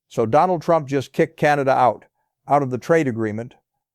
So Donald Trump just kicked Canada out of the trade agreement,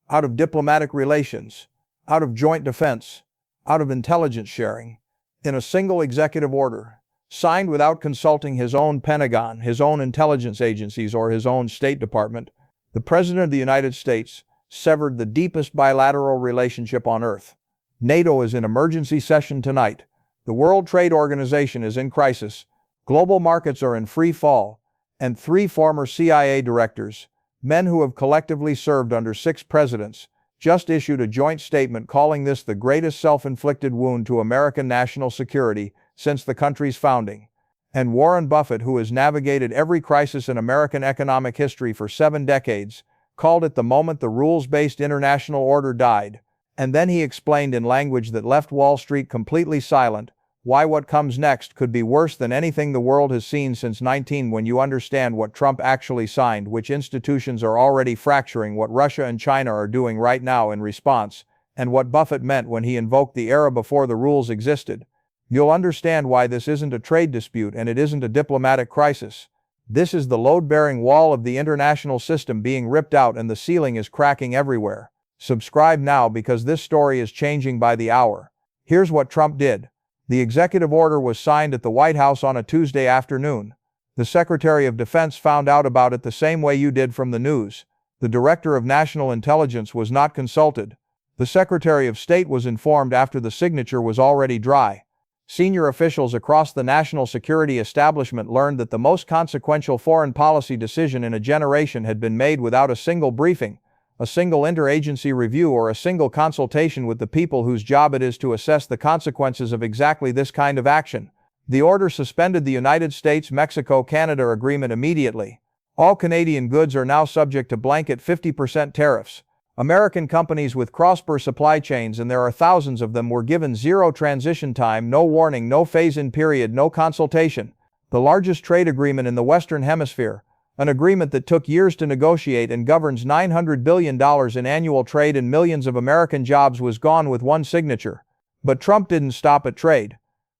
out of diplomatic relations, out of joint defense, out of intelligence sharing, in a single executive order, signed without consulting his own Pentagon, his own intelligence agencies, or his own State Department. The President of the United States severed the deepest bilateral relationship on earth. NATO is in emergency session tonight. The World Trade Organization is in crisis. Global markets are in free fall. And 3 former CIA directors, men who have collectively served under 6 presidents, just issued a joint statement calling this the greatest self-inflicted wound to American national security since the country's founding. And Warren Buffett, who has navigated every crisis in American economic history for 7 decades, called it the moment the rules-based international order died. And then he explained in language that left Wall Street completely silent why what comes next could be worse than anything the world has seen since when you understand what Trump actually signed, which institutions are already fracturing, what Russia and China are doing right now in response, and what Buffett meant when he invoked the era before the rules existed. You'll understand why this isn't a trade dispute and it isn't a diplomatic crisis. This is the load-bearing wall of the international system being ripped out and the ceiling is cracking everywhere. Subscribe now because this story is changing by the hour. Here's what Trump did. The executive order was signed at the White House on a Tuesday afternoon. The Secretary of Defense found out about it the same way you did from the news. The Director of National Intelligence was not consulted. The Secretary of State was informed after the signature was already dry. Senior officials across the national security establishment learned that the most consequential foreign policy decision in a generation had been made without a single briefing, a single interagency review, or a single consultation with the people whose job it is to assess the consequences of exactly this kind of action. The order suspended the United States-Mexico-Canada agreement immediately. All Canadian goods are now subject to blanket 50% tariffs. American companies with cross-border supply chains, and there are thousands of them, were given 0 transition time, no warning, no phase-in period, no consultation. The largest trade agreement in the Western Hemisphere, an agreement that took years to negotiate and governs $900 billion in annual trade and millions of American jobs, was gone with one signature. But Trump didn't stop at trade.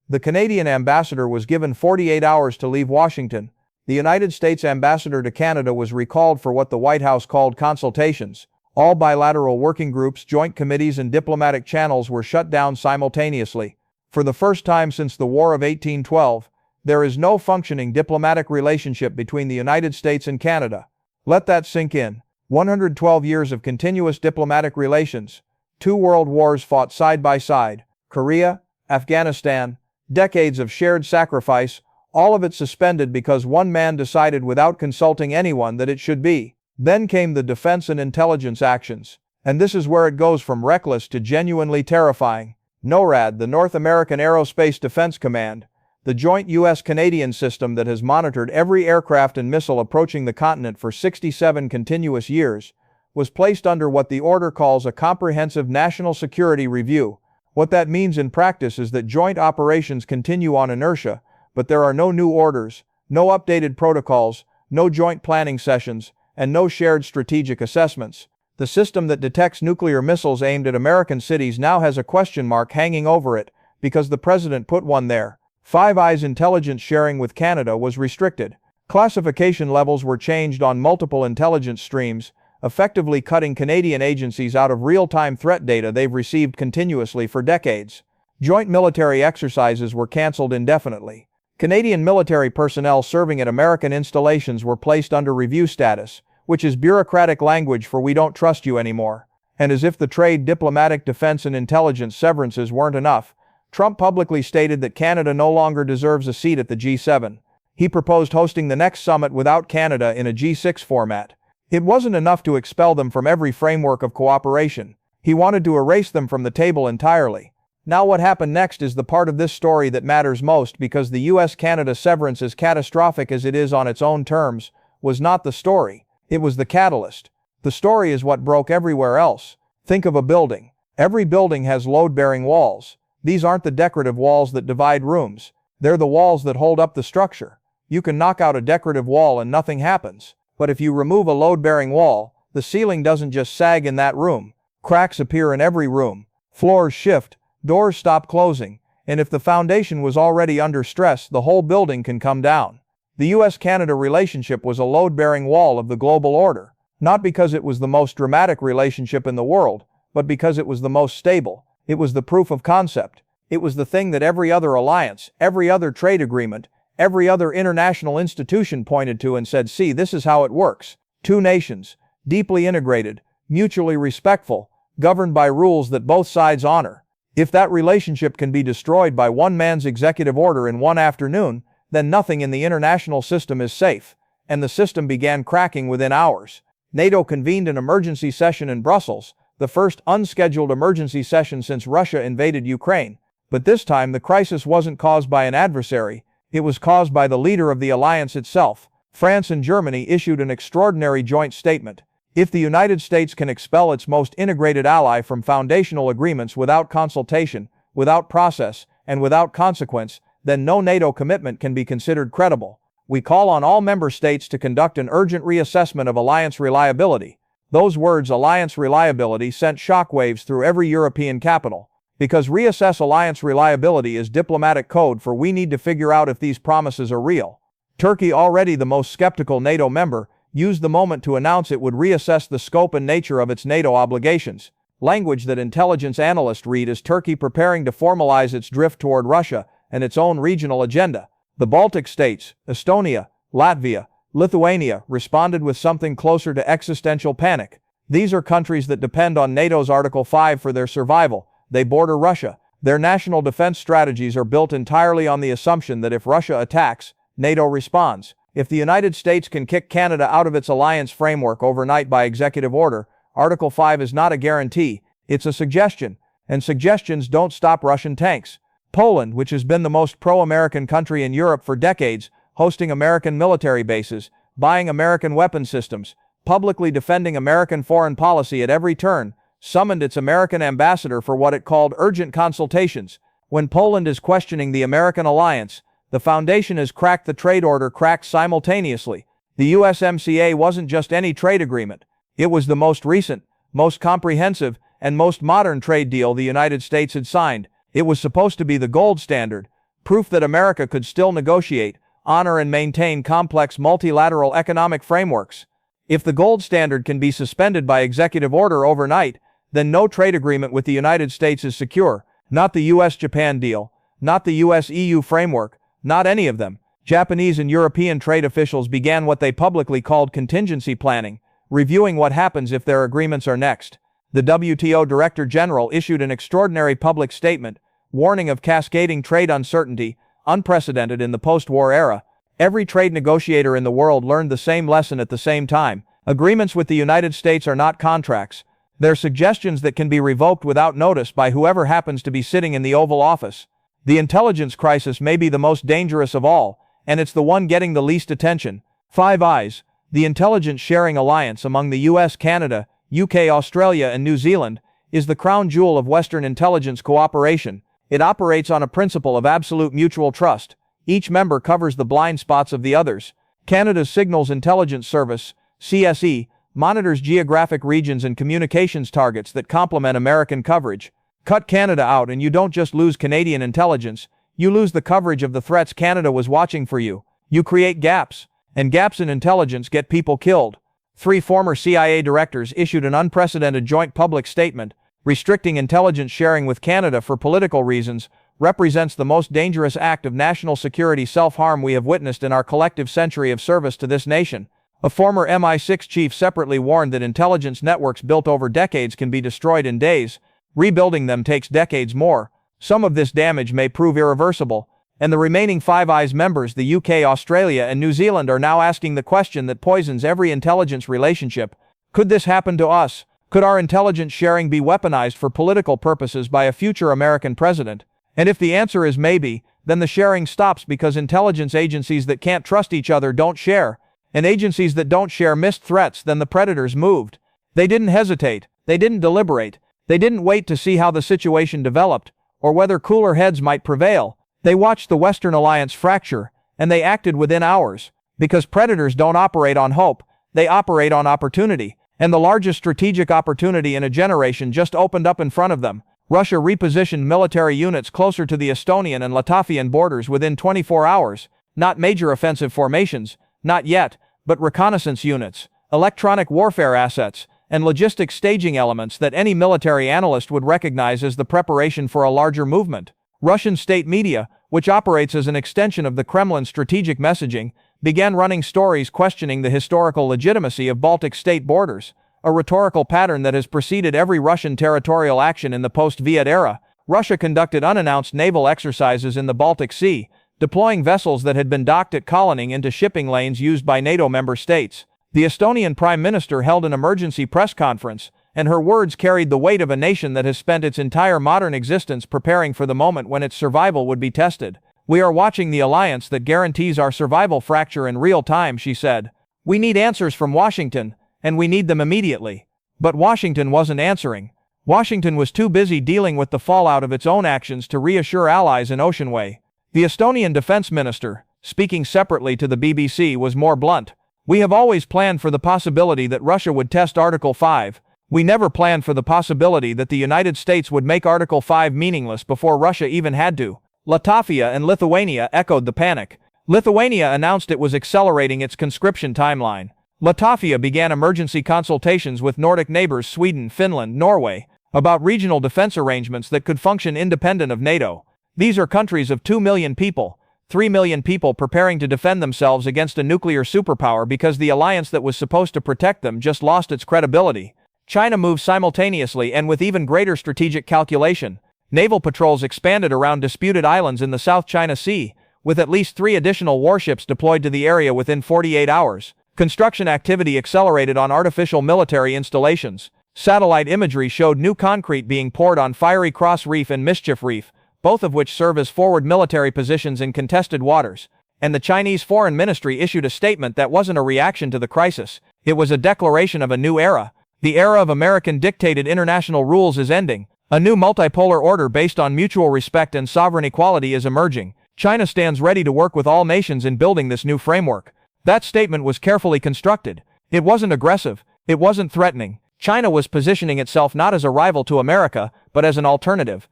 The Canadian ambassador was given 48 hours to leave Washington. The United States ambassador to Canada was recalled for what the White House called consultations. All bilateral working groups, joint committees, and diplomatic channels were shut down simultaneously. For the first time since the War of 1812, there is no functioning diplomatic relationship between the United States and Canada. Let that sink in. 112 years of continuous diplomatic relations. 2 world wars fought side by side. Korea, Afghanistan, decades of shared sacrifice, all of it suspended because one man decided without consulting anyone that it should be. Then came the defense and intelligence actions. And this is where it goes from reckless to genuinely terrifying. NORAD, the North American Aerospace Defense Command, the joint U.S.-Canadian system that has monitored every aircraft and missile approaching the continent for 67 continuous years, was placed under what the order calls a comprehensive national security review. What that means in practice is that joint operations continue on inertia, but there are no new orders, no updated protocols, no joint planning sessions, and no shared strategic assessments. The system that detects nuclear missiles aimed at American cities now has a question mark hanging over it, because the president put one there. Five Eyes intelligence sharing with Canada was restricted. Classification levels were changed on multiple intelligence streams, effectively cutting Canadian agencies out of real-time threat data they've received continuously for decades. Joint military exercises were cancelled indefinitely. Canadian military personnel serving at American installations were placed under review status, which is bureaucratic language for "we don't trust you anymore." And as if the trade, diplomatic, defense, and intelligence severances weren't enough, Trump publicly stated that Canada no longer deserves a seat at the G7. He proposed hosting the next summit without Canada in a G6 format. It wasn't enough to expel them from every framework of cooperation. He wanted to erase them from the table entirely. Now what happened next is the part of this story that matters most, because the US-Canada severance, as catastrophic as it is on its own terms, was not the story. It was the catalyst. The story is what broke everywhere else. Think of a building. Every building has load-bearing walls. These aren't the decorative walls that divide rooms. They're the walls that hold up the structure. You can knock out a decorative wall and nothing happens. But if you remove a load-bearing wall, the ceiling doesn't just sag in that room. Cracks appear in every room. Floors shift. Doors stop closing. And if the foundation was already under stress, the whole building can come down. The US-Canada relationship was a load-bearing wall of the global order, not because it was the most dramatic relationship in the world, but because it was the most stable. It was the proof of concept. It was the thing that every other alliance, every other trade agreement, every other international institution pointed to and said, see, this is how it works. Two nations, deeply integrated, mutually respectful, governed by rules that both sides honor. If that relationship can be destroyed by one man's executive order in one afternoon, then nothing in the international system is safe, and the system began cracking within hours. NATO convened an emergency session in Brussels, the first unscheduled emergency session since Russia invaded Ukraine. But this time the crisis wasn't caused by an adversary, it was caused by the leader of the alliance itself. France and Germany issued an extraordinary joint statement. If the United States can expel its most integrated ally from foundational agreements without consultation, without process, and without consequence, then no NATO commitment can be considered credible. We call on all member states to conduct an urgent reassessment of alliance reliability. Those words, alliance reliability, sent shockwaves through every European capital. Because reassess alliance reliability is diplomatic code for we need to figure out if these promises are real. Turkey, already the most skeptical NATO member, used the moment to announce it would reassess the scope and nature of its NATO obligations. Language that intelligence analysts read as Turkey preparing to formalize its drift toward Russia and its own regional agenda. The Baltic states, Estonia, Latvia, Lithuania, responded with something closer to existential panic. These are countries that depend on NATO's Article 5 for their survival. They border Russia. Their national defense strategies are built entirely on the assumption that if Russia attacks, NATO responds. If the United States can kick Canada out of its alliance framework overnight by executive order, Article 5 is not a guarantee, it's a suggestion, and suggestions don't stop Russian tanks. Poland, which has been the most pro-American country in Europe for decades, hosting American military bases, buying American weapon systems, publicly defending American foreign policy at every turn, summoned its American ambassador for what it called urgent consultations. When Poland is questioning the American alliance, the foundation has cracked, the trade order cracked simultaneously. The USMCA wasn't just any trade agreement. It was the most recent, most comprehensive, and most modern trade deal the United States had signed. It was supposed to be the gold standard, proof that America could still negotiate, honor and maintain complex multilateral economic frameworks. If the gold standard can be suspended by executive order overnight, then no trade agreement with the United States is secure. Not the US-Japan deal, not the US-EU framework, not any of them. Japanese and European trade officials began what they publicly called contingency planning, reviewing what happens if their agreements are next. The WTO Director General issued an extraordinary public statement, warning of cascading trade uncertainty, unprecedented in the post-war era. Every trade negotiator in the world learned the same lesson at the same time. Agreements with the United States are not contracts. They're suggestions that can be revoked without notice by whoever happens to be sitting in the Oval Office. The intelligence crisis may be the most dangerous of all, and it's the one getting the least attention. Five Eyes, the intelligence sharing alliance among the US, Canada, UK, Australia, and New Zealand, is the crown jewel of Western intelligence cooperation. It operates on a principle of absolute mutual trust. Each member covers the blind spots of the others. Canada's Signals Intelligence Service, CSE, monitors geographic regions and communications targets that complement American coverage. Cut Canada out and you don't just lose Canadian intelligence, you lose the coverage of the threats Canada was watching for you. You create gaps, and gaps in intelligence get people killed. 3 former CIA directors issued an unprecedented joint public statement. Restricting intelligence sharing with Canada for political reasons represents the most dangerous act of national security self-harm we have witnessed in our collective century of service to this nation. A former MI6 chief separately warned that intelligence networks built over decades can be destroyed in days. Rebuilding them takes decades more. Some of this damage may prove irreversible, and the remaining Five Eyes members, the UK, Australia, and New Zealand, are now asking the question that poisons every intelligence relationship. Could this happen to us? Could our intelligence sharing be weaponized for political purposes by a future American president? And if the answer is maybe, then the sharing stops because intelligence agencies that can't trust each other don't share, and agencies that don't share missed threats, then the predators moved. They didn't hesitate, they didn't deliberate, they didn't wait to see how the situation developed, or whether cooler heads might prevail. They watched the Western alliance fracture, and they acted within hours. Because predators don't operate on hope, they operate on opportunity. And the largest strategic opportunity in a generation just opened up in front of them. Russia repositioned military units closer to the Estonian and Latvian borders within 24 hours. not major offensive formations, not yet, but reconnaissance units, electronic warfare assets, and logistics staging elements that any military analyst would recognize as the preparation for a larger movement. Russian state media, which operates as an extension of the Kremlin's strategic messaging, began running stories questioning the historical legitimacy of Baltic state borders, a rhetorical pattern that has preceded every Russian territorial action in the post-Viet era. Russia conducted unannounced naval exercises in the Baltic Sea, deploying vessels that had been docked at Kalining into shipping lanes used by NATO member states. The Estonian Prime Minister held an emergency press conference, and her words carried the weight of a nation that has spent its entire modern existence preparing for the moment when its survival would be tested. "We are watching the alliance that guarantees our survival fracture in real time," she said. "We need answers from Washington, and we need them immediately." But Washington wasn't answering. Washington was too busy dealing with the fallout of its own actions to reassure allies in Ocean Way. The Estonian defense minister, speaking separately to the BBC, was more blunt. "We have always planned for the possibility that Russia would test Article 5. We never planned for the possibility that the United States would make Article 5 meaningless before Russia even had to." Latvia and Lithuania echoed the panic. Lithuania announced it was accelerating its conscription timeline. Latvia began emergency consultations with Nordic neighbors Sweden, Finland, Norway, about regional defense arrangements that could function independent of NATO. These are countries of 2 million people, 3 million people preparing to defend themselves against a nuclear superpower because the alliance that was supposed to protect them just lost its credibility. China moved simultaneously and with even greater strategic calculation. Naval patrols expanded around disputed islands in the South China Sea, with at least 3 additional warships deployed to the area within 48 hours. Construction activity accelerated on artificial military installations. Satellite imagery showed new concrete being poured on Fiery Cross Reef and Mischief Reef, both of which serve as forward military positions in contested waters. And the Chinese Foreign Ministry issued a statement that wasn't a reaction to the crisis. It was a declaration of a new era. The era of American-dictated international rules is ending. A new multipolar order based on mutual respect and sovereign equality is emerging. China stands ready to work with all nations in building this new framework. That statement was carefully constructed. It wasn't aggressive. It wasn't threatening. China was positioning itself not as a rival to America, but as an alternative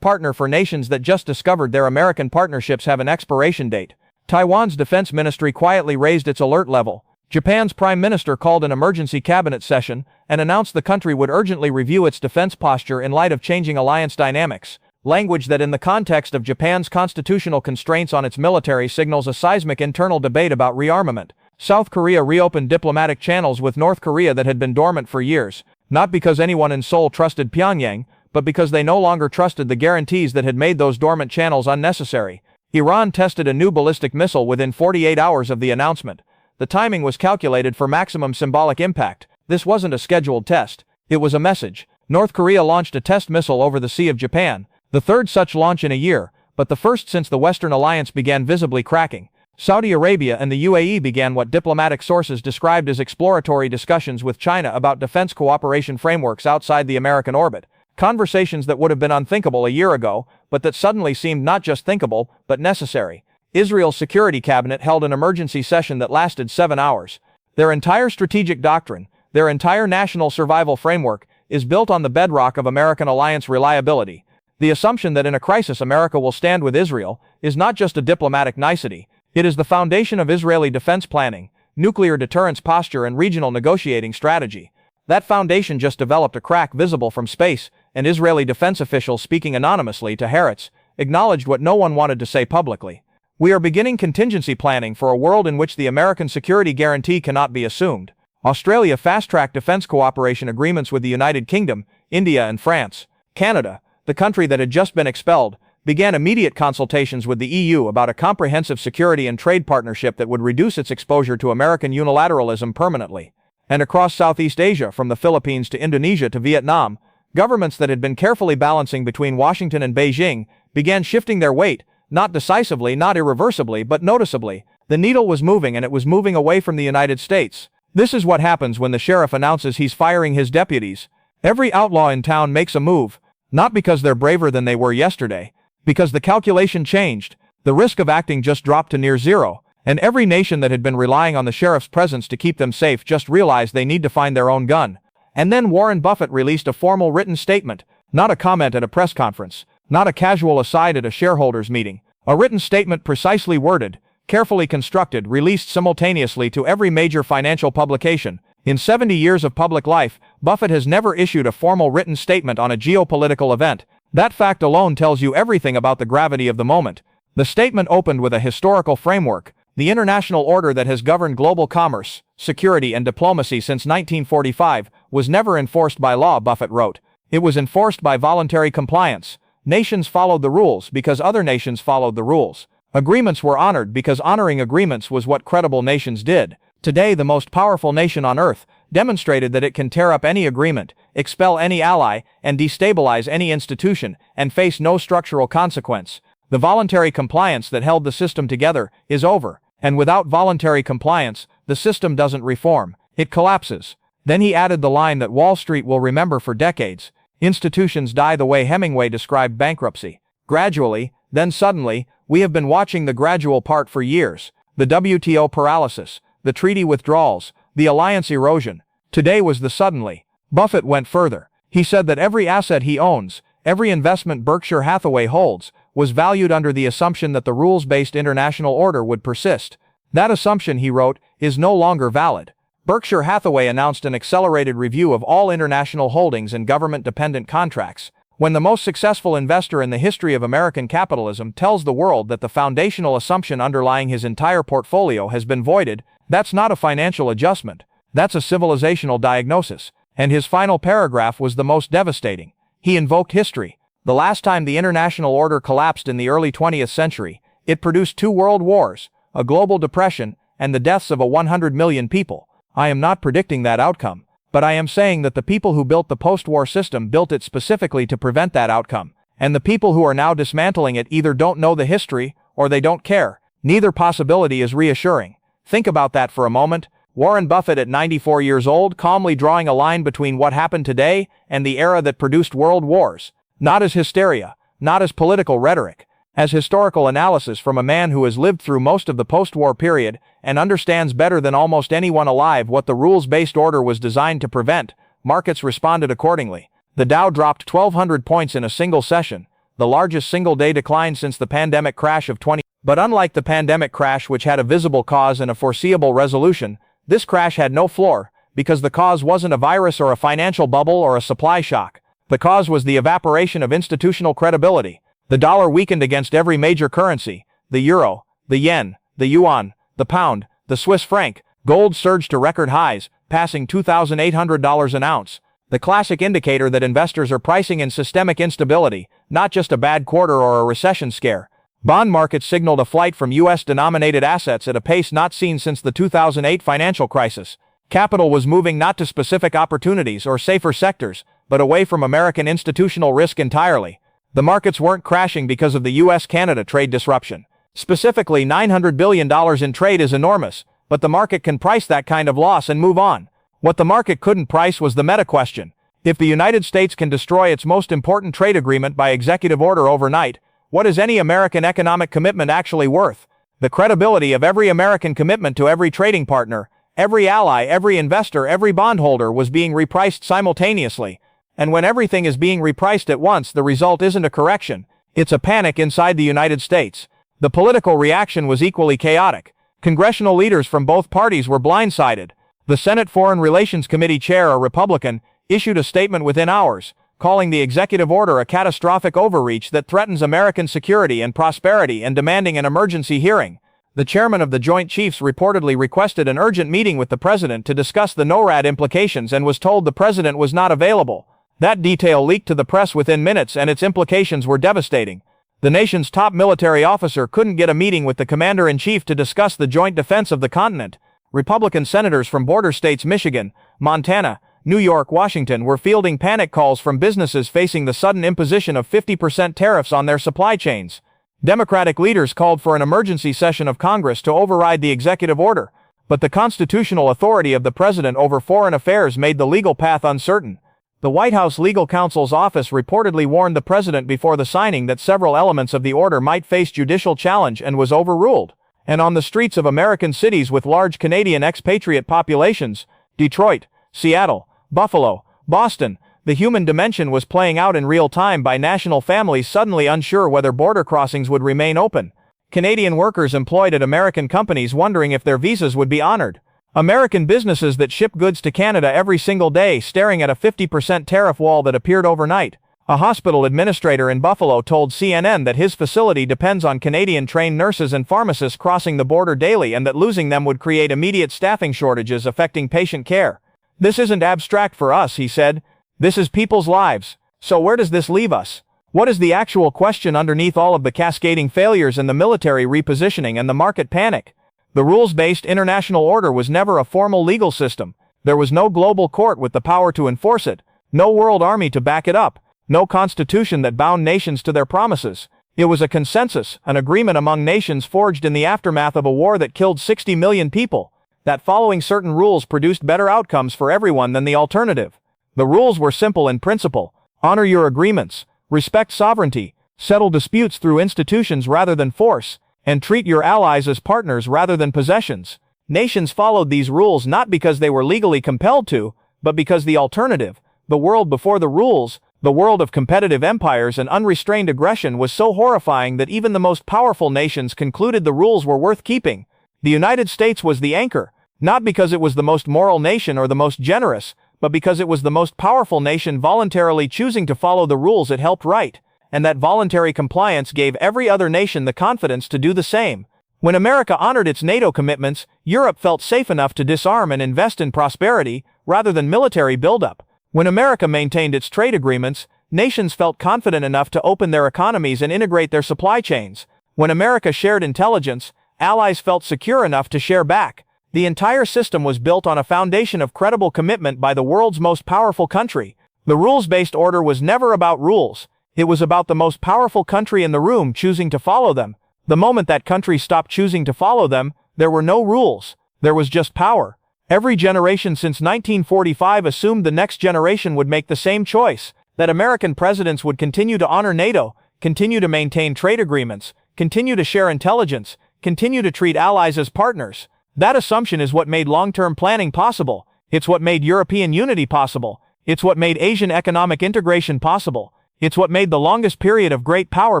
partner for nations that just discovered their American partnerships have an expiration date. Taiwan's defense ministry quietly raised its alert level. Japan's prime minister called an emergency cabinet session and announced the country would urgently review its defense posture in light of changing alliance dynamics, language that in the context of Japan's constitutional constraints on its military signals a seismic internal debate about rearmament. South Korea reopened diplomatic channels with North Korea that had been dormant for years, not because anyone in Seoul trusted Pyongyang, but because they no longer trusted the guarantees that had made those dormant channels unnecessary. Iran tested a new ballistic missile within 48 hours of the announcement. The timing was calculated for maximum symbolic impact. This wasn't a scheduled test. It was a message. North Korea launched a test missile over the Sea of Japan, the third such launch in a year, but the first since the Western alliance began visibly cracking. Saudi Arabia and the UAE began what diplomatic sources described as exploratory discussions with China about defense cooperation frameworks outside the American orbit. Conversations that would have been unthinkable a year ago, but that suddenly seemed not just thinkable, but necessary. Israel's Security Cabinet held an emergency session that lasted 7 hours. Their entire strategic doctrine, their entire national survival framework, is built on the bedrock of American alliance reliability. The assumption that in a crisis America will stand with Israel is not just a diplomatic nicety. It is the foundation of Israeli defense planning, nuclear deterrence posture and regional negotiating strategy. That foundation just developed a crack visible from space, and Israeli defense officials speaking anonymously to Haaretz acknowledged what no one wanted to say publicly. "We are beginning contingency planning for a world in which the American security guarantee cannot be assumed." Australia fast-tracked defense cooperation agreements with the United Kingdom, India and France. Canada, the country that had just been expelled, began immediate consultations with the EU about a comprehensive security and trade partnership that would reduce its exposure to American unilateralism permanently. And across Southeast Asia, from the Philippines to Indonesia to Vietnam, governments that had been carefully balancing between Washington and Beijing began shifting their weight, not decisively, not irreversibly, but noticeably. The needle was moving, and it was moving away from the United States. This is what happens when the sheriff announces he's firing his deputies. Every outlaw in town makes a move, not because they're braver than they were yesterday, because the calculation changed. The risk of acting just dropped to near zero, and every nation that had been relying on the sheriff's presence to keep them safe just realized they need to find their own gun. And then Warren Buffett released a formal written statement, not a comment at a press conference, not a casual aside at a shareholders meeting, A written statement precisely worded, carefully constructed, released simultaneously to every major financial publication. In 70 years of public life, Buffett has never issued a formal written statement on a geopolitical event. That fact alone tells you everything about the gravity of the moment. The statement opened with a historical framework. The international order that has governed global commerce, security, and diplomacy since 1945 was never enforced by law, Buffett wrote. It was enforced by voluntary compliance. Nations followed the rules because other nations followed the rules. Agreements were honored because honoring agreements was what credible nations did. Today, the most powerful nation on earth demonstrated that it can tear up any agreement, expel any ally, and destabilize any institution, and face no structural consequence. The voluntary compliance that held the system together is over, and without voluntary compliance, the system doesn't reform, it collapses. Then he added the line that Wall Street will remember for decades: institutions die the way Hemingway described bankruptcy. Gradually, then suddenly, we have been watching the gradual part for years. The WTO paralysis, the treaty withdrawals, the alliance erosion. Today was the suddenly. Buffett went further. He said that every asset he owns, every investment Berkshire Hathaway holds, was valued under the assumption that the rules-based international order would persist. That assumption, he wrote, is no longer valid. Berkshire Hathaway announced an accelerated review of all international holdings and government-dependent contracts. When the most successful investor in the history of American capitalism tells the world that the foundational assumption underlying his entire portfolio has been voided, that's not a financial adjustment. That's a civilizational diagnosis. And his final paragraph was the most devastating. He invoked history. The last time the international order collapsed in the early 20th century, it produced 2 world wars, a global depression, and the deaths of 100 million people. I am not predicting that outcome, but I am saying that the people who built the post-war system built it specifically to prevent that outcome, and the people who are now dismantling it either don't know the history, or they don't care. Neither possibility is reassuring. Think about that for a moment. Warren Buffett at 94 years old, calmly drawing a line between what happened today and the era that produced world wars. Not as hysteria, not as political rhetoric, as historical analysis from a man who has lived through most of the post-war period and understands better than almost anyone alive what the rules-based order was designed to prevent. Markets responded accordingly. The Dow dropped 1,200 points in a single session, the largest single-day decline since the pandemic crash of 20. But unlike the pandemic crash, which had a visible cause and a foreseeable resolution, this crash had no floor, because the cause wasn't a virus or a financial bubble or a supply shock. The cause was the evaporation of institutional credibility. The dollar weakened against every major currency: the euro, the yen, the yuan, the pound, the Swiss franc. Gold surged to record highs, passing $2,800 an ounce. The classic indicator that investors are pricing in systemic instability, not just a bad quarter or a recession scare. Bond markets signaled a flight from U.S.-denominated assets at a pace not seen since the 2008 financial crisis. Capital was moving not to specific opportunities or safer sectors, but away from American institutional risk entirely. The markets weren't crashing because of the U.S.-Canada trade disruption. Specifically, $900 billion in trade is enormous, but the market can price that kind of loss and move on. What the market couldn't price was the meta question. If the United States can destroy its most important trade agreement by executive order overnight, what is any American economic commitment actually worth? The credibility of every American commitment to every trading partner, every ally, every investor, every bondholder was being repriced simultaneously. And when everything is being repriced at once, the result isn't a correction. It's a panic inside the United States. The political reaction was equally chaotic. Congressional leaders from both parties were blindsided. The Senate Foreign Relations Committee chair, a Republican, issued a statement within hours, calling the executive order a catastrophic overreach that threatens American security and prosperity and demanding an emergency hearing. The chairman of the Joint Chiefs reportedly requested an urgent meeting with the president to discuss the NORAD implications and was told the president was not available. That detail leaked to the press within minutes, and its implications were devastating. The nation's top military officer couldn't get a meeting with the commander-in-chief to discuss the joint defense of the continent. Republican senators from border states Michigan, Montana, New York, Washington were fielding panic calls from businesses facing the sudden imposition of 50% tariffs on their supply chains. Democratic leaders called for an emergency session of Congress to override the executive order, but the constitutional authority of the president over foreign affairs made the legal path uncertain. The White House legal counsel's office reportedly warned the president before the signing that several elements of the order might face judicial challenge and was overruled. And on the streets of American cities with large Canadian expatriate populations, Detroit, Seattle, Buffalo, Boston, The human dimension was playing out in real time by national families suddenly unsure whether border crossings would remain open. Canadian workers employed at American companies wondering if their visas would be honored. American businesses that ship goods to Canada every single day staring at a 50% tariff wall that appeared overnight. A hospital administrator in Buffalo told CNN that his facility depends on Canadian-trained nurses and pharmacists crossing the border daily and that losing them would create immediate staffing shortages affecting patient care. "This isn't abstract for us," he said. "This is people's lives. So where does this leave us? What is the actual question underneath all of the cascading failures and the military repositioning and the market panic?" The rules-based international order was never a formal legal system. There was no global court with the power to enforce it, no world army to back it up, no constitution that bound nations to their promises. It was a consensus, an agreement among nations forged in the aftermath of a war that killed 60 million people, that following certain rules produced better outcomes for everyone than the alternative. The rules were simple in principle: honor your agreements, respect sovereignty, settle disputes through institutions rather than force, and treat your allies as partners rather than possessions. Nations followed these rules not because they were legally compelled to, but because the alternative, the world before the rules, the world of competitive empires and unrestrained aggression, was so horrifying that even the most powerful nations concluded the rules were worth keeping. The United States was the anchor, not because it was the most moral nation or the most generous, but because it was the most powerful nation voluntarily choosing to follow the rules it helped write, and that voluntary compliance gave every other nation the confidence to do the same. When America honored its NATO commitments, Europe felt safe enough to disarm and invest in prosperity, rather than military buildup. When America maintained its trade agreements, nations felt confident enough to open their economies and integrate their supply chains. When America shared intelligence, allies felt secure enough to share back. The entire system was built on a foundation of credible commitment by the world's most powerful country. The rules-based order was never about rules. It was about the most powerful country in the room choosing to follow them. The moment that country stopped choosing to follow them, there were no rules. There was just power. Every generation since 1945 assumed the next generation would make the same choice, that American presidents would continue to honor NATO, continue to maintain trade agreements, continue to share intelligence, continue to treat allies as partners. That assumption is what made long-term planning possible. It's what made European unity possible. It's what made Asian economic integration possible. It's what made the longest period of great power,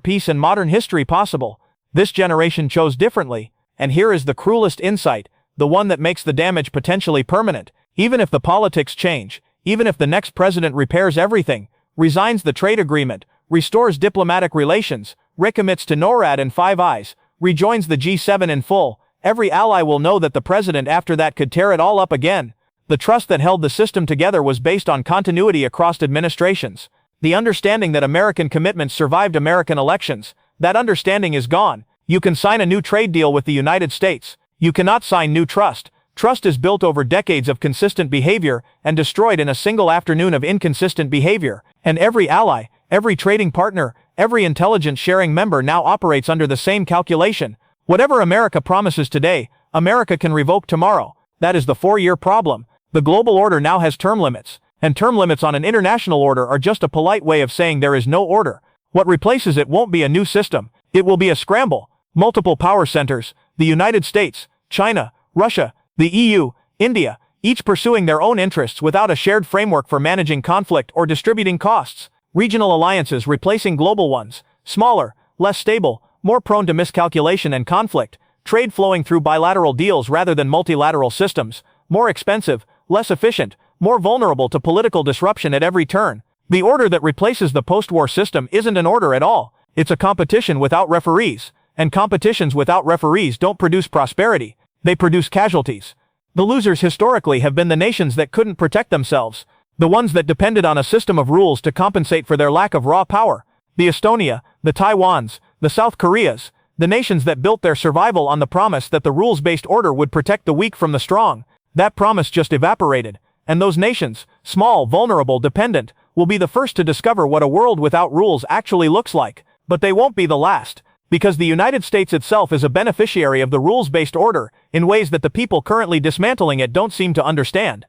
peace, and modern history possible. This generation chose differently, and here is the cruelest insight, the one that makes the damage potentially permanent. Even if the politics change, even if the next president repairs everything, resigns the trade agreement, restores diplomatic relations, recommits to NORAD and Five Eyes, rejoins the G7 in full, every ally will know that the president after that could tear it all up again. The trust that held the system together was based on continuity across administrations. The understanding that American commitments survived American elections. That understanding is gone. You can sign a new trade deal with the United States. You cannot sign new trust. Trust is built over decades of consistent behavior and destroyed in a single afternoon of inconsistent behavior. And every ally, every trading partner, every intelligence-sharing member now operates under the same calculation. Whatever America promises today, America can revoke tomorrow. That is the 4-year problem. The global order now has term limits, and term limits on an international order are just a polite way of saying there is no order. What replaces it won't be a new system. It will be a scramble. Multiple power centers, the United States, China, Russia, the EU, India, each pursuing their own interests without a shared framework for managing conflict or distributing costs. Regional alliances replacing global ones, smaller, less stable, more prone to miscalculation and conflict, trade flowing through bilateral deals rather than multilateral systems, more expensive, less efficient, more vulnerable to political disruption at every turn. The order that replaces the post-war system isn't an order at all. It's a competition without referees, and competitions without referees don't produce prosperity. They produce casualties. The losers historically have been the nations that couldn't protect themselves, the ones that depended on a system of rules to compensate for their lack of raw power. The Estonia, the Taiwans, the South Koreas, the nations that built their survival on the promise that the rules-based order would protect the weak from the strong. That promise just evaporated, and those nations, small, vulnerable, dependent, will be the first to discover what a world without rules actually looks like. But they won't be the last, because the United States itself is a beneficiary of the rules-based order in ways that the people currently dismantling it don't seem to understand.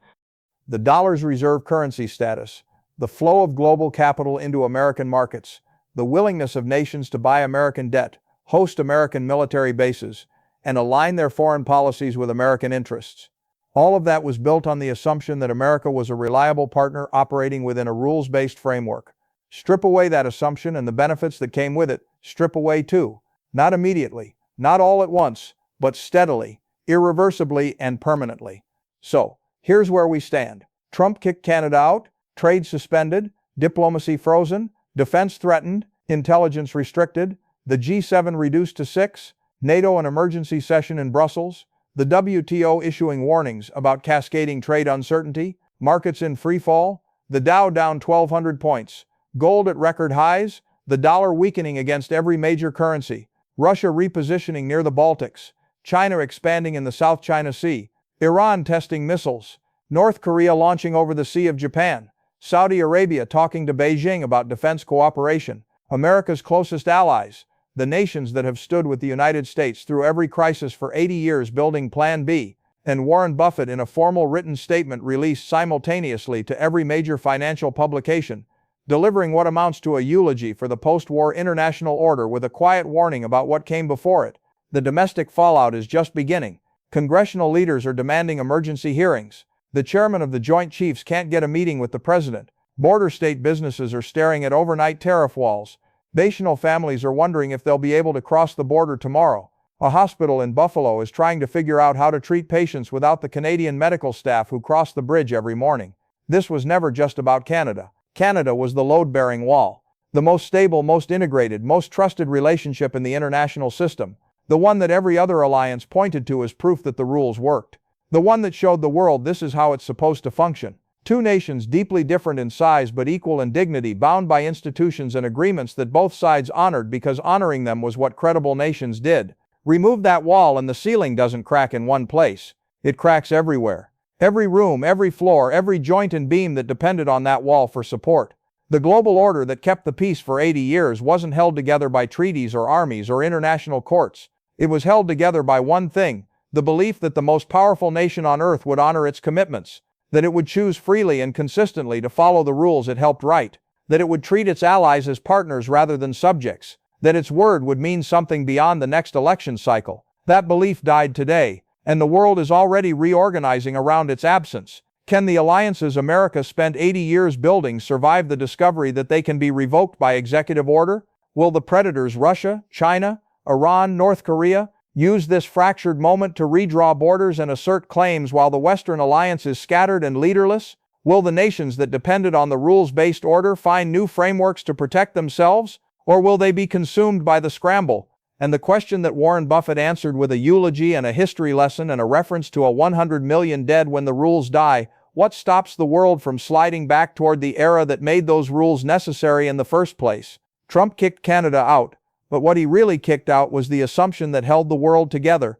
The dollar's reserve currency status, the flow of global capital into American markets, the willingness of nations to buy American debt, host American military bases, and align their foreign policies with American interests. All of that was built on the assumption that America was a reliable partner operating within a rules-based framework. Strip away that assumption and the benefits that came with it, strip away too. Not immediately, not all at once, but steadily, irreversibly, and permanently. So, here's where we stand. Trump kicked Canada out, trade suspended, diplomacy frozen, defense threatened, intelligence restricted, the G7 reduced to 6, NATO an emergency session in Brussels, the WTO issuing warnings about cascading trade uncertainty, markets in free fall, the Dow down 1,200 points, gold at record highs, the dollar weakening against every major currency, Russia repositioning near the Baltics, China expanding in the South China Sea, Iran testing missiles, North Korea launching over the Sea of Japan, Saudi Arabia talking to Beijing about defense cooperation, America's closest allies, the nations that have stood with the United States through every crisis for 80 years building Plan B, and Warren Buffett in a formal written statement released simultaneously to every major financial publication, delivering what amounts to a eulogy for the post-war international order with a quiet warning about what came before it. The domestic fallout is just beginning. Congressional leaders are demanding emergency hearings. The chairman of the Joint Chiefs can't get a meeting with the president. Border state businesses are staring at overnight tariff walls. Bishop families are wondering if they'll be able to cross the border tomorrow. A hospital in Buffalo is trying to figure out how to treat patients without the Canadian medical staff who cross the bridge every morning. This was never just about Canada. Canada was the load-bearing wall. The most stable, most integrated, most trusted relationship in the international system. The one that every other alliance pointed to as proof that the rules worked. The one that showed the world this is how it's supposed to function. Two nations deeply different in size but equal in dignity, bound by institutions and agreements that both sides honored because honoring them was what credible nations did. Remove that wall and the ceiling doesn't crack in one place. It cracks everywhere. Every room, every floor, every joint and beam that depended on that wall for support. The global order that kept the peace for 80 years wasn't held together by treaties or armies or international courts. It was held together by one thing, the belief that the most powerful nation on earth would honor its commitments. That it would choose freely and consistently to follow the rules it helped write, that it would treat its allies as partners rather than subjects, that its word would mean something beyond the next election cycle. That belief died today, and the world is already reorganizing around its absence. Can the alliances America spent 80 years building survive the discovery that they can be revoked by executive order? Will the predators Russia, China, Iran, North Korea, use this fractured moment to redraw borders and assert claims while the Western alliance is scattered and leaderless? Will the nations that depended on the rules-based order find new frameworks to protect themselves? Or will they be consumed by the scramble? And the question that Warren Buffett answered with a eulogy and a history lesson and a reference to a 100 million dead when the rules die, what stops the world from sliding back toward the era that made those rules necessary in the first place? Trump kicked Canada out. But what he really kicked out was the assumption that held the world together,